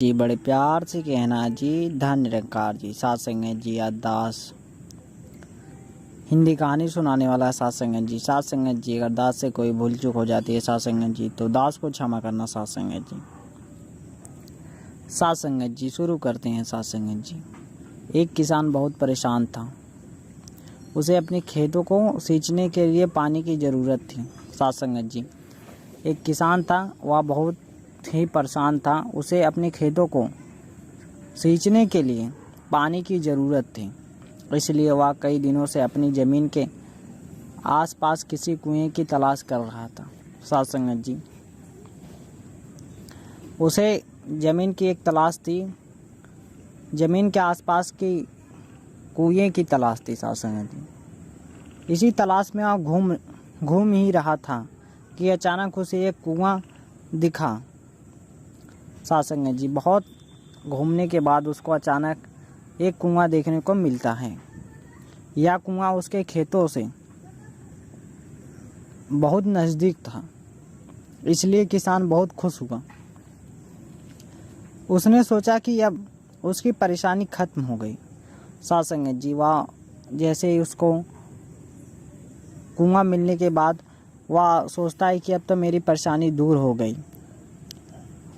जी बड़े प्यार से कहना जी धन निरंकार जी। साथ संगत जी अरदास हिंदी कहानी सुनाने वाला साथ संगत जी। साथ संगत जी अगर दास से कोई भूल चूक हो जाती है साथ संगत जी तो दास को क्षमा करना साथ संगत जी। साथ संगत जी शुरू करते हैं साथ संगत जी। एक किसान बहुत परेशान था। उसे अपने खेतों को सींचने के लिए पानी की ज़रूरत थी। साथ संगत जी एक किसान था, वह बहुत ही परेशान था। उसे अपने खेतों को सींचने के लिए पानी की ज़रूरत थी, इसलिए वह कई दिनों से अपनी ज़मीन के आसपास किसी कुएं की तलाश कर रहा था। साथ संगत जी उसे ज़मीन की एक तलाश थी, ज़मीन के आसपास की कुएं की तलाश थी। साथ संगत जी इसी तलाश में वह घूम ही रहा था कि अचानक उसे एक कुआं दिखा। साथ संगत जी बहुत घूमने के बाद उसको अचानक एक कुआं देखने को मिलता है। यह कुआं उसके खेतों से बहुत नज़दीक था, इसलिए किसान बहुत खुश हुआ। उसने सोचा कि अब उसकी परेशानी खत्म हो गई। साथ संगत जी वह जैसे ही उसको कुआं मिलने के बाद वह सोचता है कि अब तो मेरी परेशानी दूर हो गई।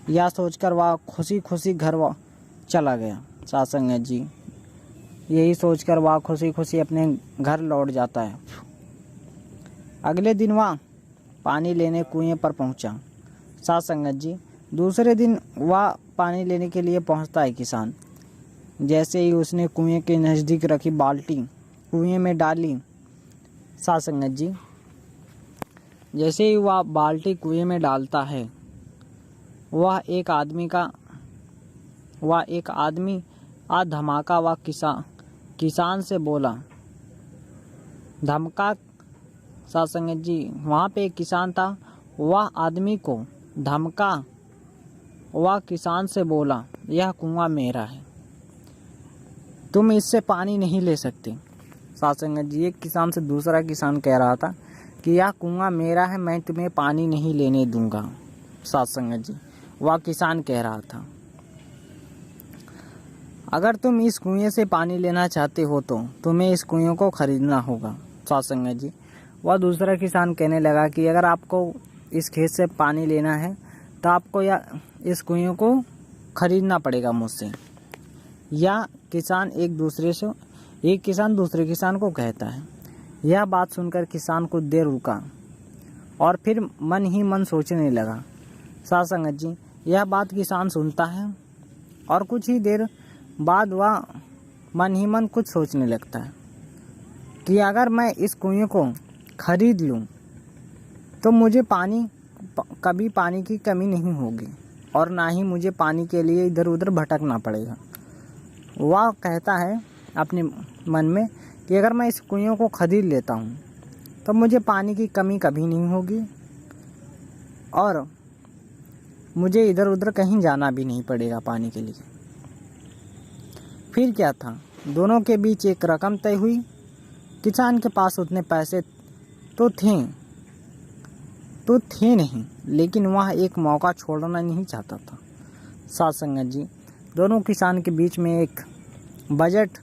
यह सोचकर वह खुशी खुशी घर चला गया। साथ संगत जी यही सोचकर वह खुशी खुशी अपने घर लौट जाता है। अगले दिन वह पानी लेने कुएं पर पहुंचा। साथ संगत जी दूसरे दिन वह पानी लेने के लिए पहुंचता है किसान। जैसे ही उसने कुएं के नज़दीक रखी बाल्टी कुएं में डाली, साथ संगत जी जैसे ही वह बाल्टी कुएं में डालता है, वह एक आदमी धमाका वह किसान से बोला धमका। साथ संगत जी वहाँ पे एक किसान था, वह आदमी को धमका। वह किसान से बोला यह कुआं मेरा है, तुम इससे पानी नहीं ले सकते। साथ संगत जी एक किसान से दूसरा किसान कह रहा था कि यह कुआं मेरा है, मैं तुम्हें पानी नहीं लेने दूंगा। साथ संगत जी वह किसान कह रहा था अगर तुम इस कुएं से पानी लेना चाहते हो तो तुम्हें इस कुएं को खरीदना होगा। साथ संगत जी वह दूसरा किसान कहने लगा कि अगर आपको इस खेत से पानी लेना है तो आपको इस कुएं को खरीदना पड़ेगा मुझसे। या एक किसान दूसरे किसान को कहता है। यह बात सुनकर किसान कुछ देर रुका और फिर मन ही मन सोचने लगा। साथ संगत जी यह बात किसान सुनता है और कुछ ही देर बाद वह मन ही मन कुछ सोचने लगता है कि अगर मैं इस कुएं को खरीद लूं तो मुझे कभी पानी की कमी नहीं होगी और ना ही मुझे पानी के लिए इधर उधर भटकना पड़ेगा। वह कहता है अपने मन में कि अगर मैं इस कुएं को खरीद लेता हूं तो मुझे पानी की कमी कभी नहीं होगी और मुझे इधर उधर कहीं जाना भी नहीं पड़ेगा पानी के लिए। फिर क्या था, दोनों के बीच एक रकम तय हुई। किसान के पास उतने पैसे तो थे नहीं, लेकिन वह एक मौका छोड़ना नहीं चाहता था। साथ संगत जी दोनों किसान के बीच में एक बजट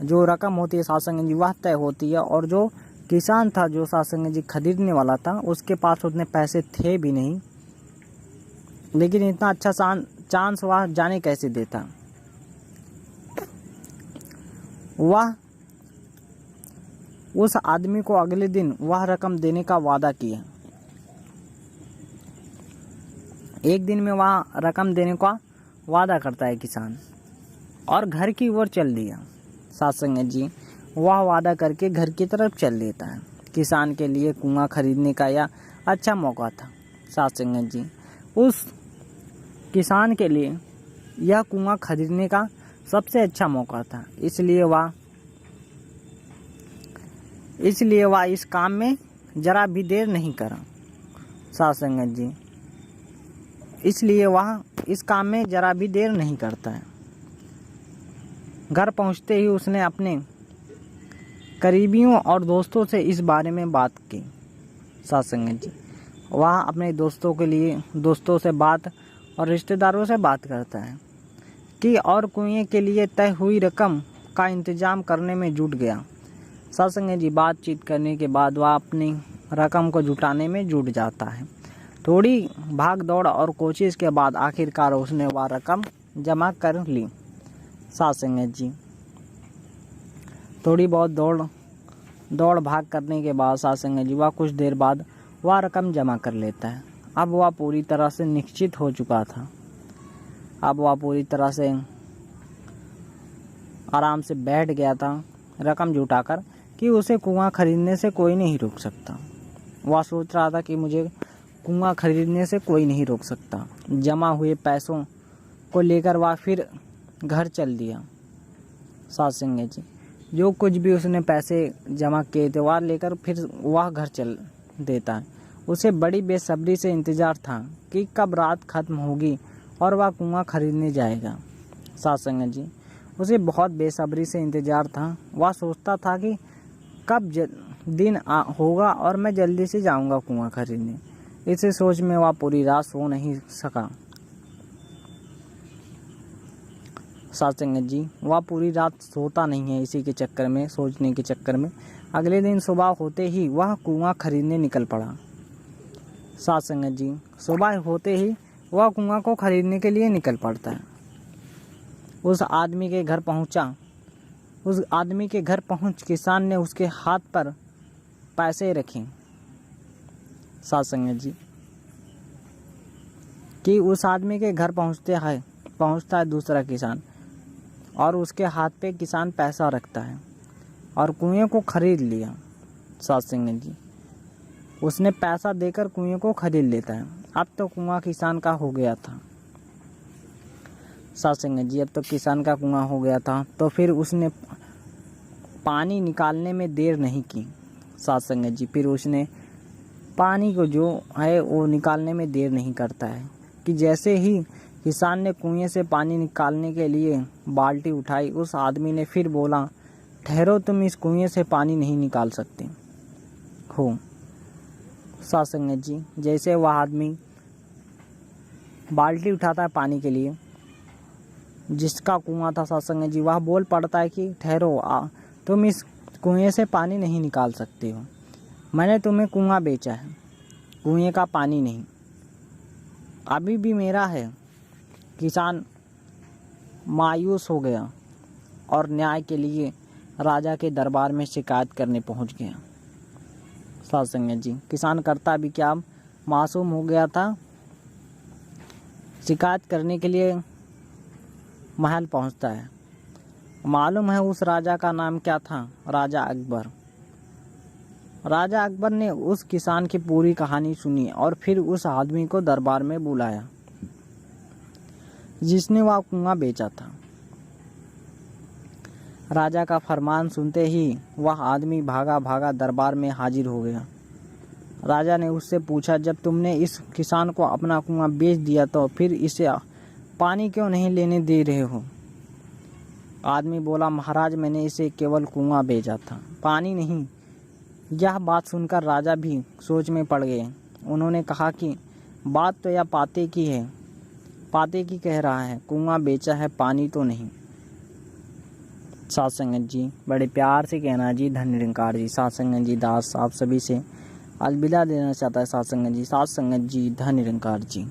जो रकम होती है साथ संगत जी वह तय होती है, और जो किसान था जो साथ संगत जी खरीदने वाला था उसके पास उतने पैसे थे भी नहीं, लेकिन इतना अच्छा चांस वह जाने कैसे देता। वह उस आदमी को अगले दिन वह रकम देने का वादा किया। एक दिन में वह रकम देने का वादा करता है किसान और घर की ओर चल दिया। साथ संगत जी वह वादा करके घर की तरफ चल देता है। किसान के लिए कुआं खरीदने का यह अच्छा मौका था। साथ संगत जी उस किसान के लिए यह कुआं खरीदने का सबसे अच्छा मौका था, इसलिए वह इस काम में जरा भी देर नहीं करा। साथ संगत जी इसलिए वह इस काम में जरा भी देर नहीं करता है। घर पहुंचते ही उसने अपने करीबियों और दोस्तों से इस बारे में बात की। साथ संगत जी वह अपने दोस्तों से बात और रिश्तेदारों से बात करता है कि और कुएं के लिए तय हुई रकम का इंतजाम करने में जुट गया। सत्संग जी बातचीत करने के बाद वह अपनी रकम को जुटाने में जुट जाता है। थोड़ी भाग दौड़ और कोशिश के बाद आखिरकार उसने वह रकम जमा कर ली। सत्संग जी थोड़ी बहुत दौड़ भाग करने के बाद सत्संग जी वह कुछ देर बाद वह रकम जमा कर लेता है। अब वह पूरी तरह से निश्चित हो चुका था। अब वह पूरी तरह से आराम से बैठ गया था रकम जुटाकर कि उसे कुआं खरीदने से कोई नहीं रोक सकता। वह सोच रहा था कि मुझे कुआं खरीदने से कोई नहीं रोक सकता। जमा हुए पैसों को लेकर वह फिर घर चल दिया। सत्संग जी जो कुछ भी उसने पैसे जमा किए थे वह लेकर फिर वह घर चल देता है। उसे बड़ी बेसब्री से इंतज़ार था कि कब रात खत्म होगी और वह कुआं खरीदने जाएगा। सत्संग जी उसे बहुत बेसब्री से इंतज़ार था। वह सोचता था कि कब दिन होगा और मैं जल्दी से जाऊंगा कुआं खरीदने। इसी सोच में वह पूरी रात सो नहीं सका। सत्संग जी वह पूरी रात सोता नहीं है इसी के चक्कर में, सोचने के चक्कर में। अगले दिन सुबह होते ही वह कुआं खरीदने निकल पड़ा। सत्संग जी सुबह होते ही वह कुआं को खरीदने के लिए निकल पड़ता है। उस आदमी के घर पहुंच किसान ने उसके हाथ पर पैसे रखे। सत्संग जी कि उस आदमी के घर पहुंचता है दूसरा किसान और उसके हाथ पे किसान पैसा रखता है और कुएं को खरीद लिया। सत्संग जी उसने पैसा देकर कुएं को खरीद लेता है। अब तो कुआं किसान का हो गया था। सत्संग जी अब तो किसान का कुआं हो गया था तो फिर उसने पानी निकालने में देर नहीं की। सत्संग जी फिर उसने पानी को जो है वो निकालने में देर नहीं करता है कि जैसे ही किसान ने कुएं से पानी निकालने के लिए बाल्टी उठाई, उस आदमी ने फिर बोला, ठहरो, तुम इस कुएं से पानी नहीं निकाल सकते हो। सत्संग जी जैसे वह आदमी बाल्टी उठाता है पानी के लिए, जिसका कुआं था सत्संग जी, वह बोल पड़ता है कि ठहरो, तुम इस कुएं से पानी नहीं निकाल सकते हो। मैंने तुम्हें कुआं बेचा है, कुएं का पानी नहीं, अभी भी मेरा है। किसान मायूस हो गया और न्याय के लिए राजा के दरबार में शिकायत करने पहुंच गया। सत्संग जी किसान करता भी क्या, मासूम हो गया था। शिकायत करने के लिए महल पहुंचता है। मालूम है उस राजा का नाम क्या था? राजा अकबर। राजा अकबर ने उस किसान की पूरी कहानी सुनी और फिर उस आदमी को दरबार में बुलाया जिसने वह कुआं बेचा था। राजा का फरमान सुनते ही वह आदमी भागा भागा दरबार में हाजिर हो गया। राजा ने उससे पूछा, जब तुमने इस किसान को अपना कुआं बेच दिया तो फिर इसे पानी क्यों नहीं लेने दे रहे हो? आदमी बोला, महाराज मैंने इसे केवल कुआं बेचा था, पानी नहीं। यह बात सुनकर राजा भी सोच में पड़ गए। उन्होंने कहा कि बात तो यह पाते की है, पाते की कह रहा है, कुआं बेचा है, पानी तो नहीं। सत्संग जी बड़े प्यार से कहना जी धन निरंकार जी। सत्संग जी दास आप सभी से अलविदा लेना चाहता है। सत्संग जी धन निरंकार जी।